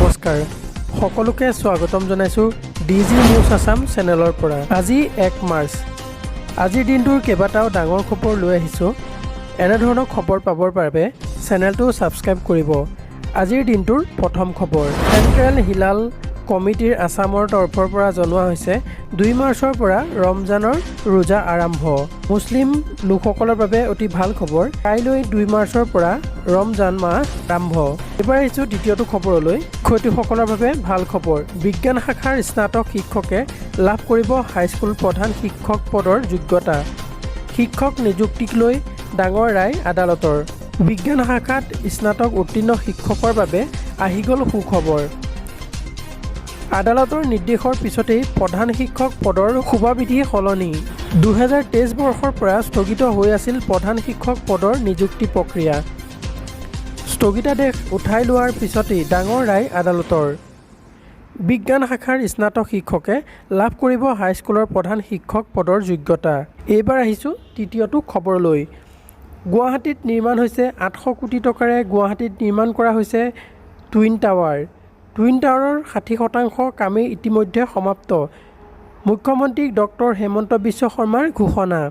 নমস্কাৰ সকলোকে স্বাগতম জনাইছোঁ ডিজি নিউজ আসাম চেনেলৰ পৰা। আজি 1 মাৰ্চ। আজিৰ দিনটোৰ কেইবাটাও ডাঙৰ খবৰ লৈ আহিছোঁ। এনেধৰণৰ খবৰ পাবৰ বাবে চেনেলটো ছাবস্ক্ৰাইব কৰিব। আজিৰ দিনটোৰ প্ৰথম খবৰ, চেণ্ট্ৰেল হিলাল কমিটিৰ আসামৰ তৰফৰ পৰা জনোৱা হৈছে 2 মাৰ্চৰ পৰা ৰমজানৰ ৰোজা আৰম্ভ। মুছলিম লোকসকলৰ বাবে অতি ভাল খবৰ। কাইলৈ 2 মাৰ্চৰ পৰা ৰমজান মাহ আৰম্ভ। এবাৰ আহিছোঁ দ্বিতীয়টো খবৰলৈ। শিক্ষাৰ্থীসকলৰ বাবে ভাল খবৰ, বিজ্ঞান শাখাৰ স্নাতক শিক্ষকে লাভ কৰিব হাইস্কুল প্ৰধান শিক্ষক পদৰ যোগ্যতা। শিক্ষক নিযুক্তিক লৈ ডাঙৰ ৰায় আদালতৰ। বিজ্ঞান শাখাত স্নাতক উত্তীৰ্ণ শিক্ষকৰ বাবে আহি গ'ল সুখবৰ। আদালতৰ নিৰ্দেশৰ পিছতেই প্ৰধান শিক্ষক পদৰ শুভাবিধি সলনি। 2023 বৰ্ষৰ পৰা স্থগিত হৈ আছিল প্ৰধান শিক্ষক পদৰ নিযুক্তি প্ৰক্ৰিয়া। স্থগিতাদেশ উঠাই লোৱাৰ পিছতেই ডাঙৰ ৰায় আদালতৰ। বিজ্ঞান শাখাৰ স্নাতক শিক্ষকে লাভ কৰিব হাইস্কুলৰ প্ৰধান শিক্ষক পদৰ যোগ্যতা। এইবাৰ আহিছোঁ তৃতীয়টো খবৰলৈ। গুৱাহাটীত নিৰ্মাণ হৈছে 800 কোটি টকাৰে গুৱাহাটীত নিৰ্মাণ কৰা হৈছে টুইন টাৱাৰ। টুইন টাৱাৰৰ 60% কামেই ইতিমধ্যে সমাপ্ত। মুখ্যমন্ত্ৰী ডক্টৰ হিমন্ত বিশ্ব শৰ্মাৰ ঘোষণা।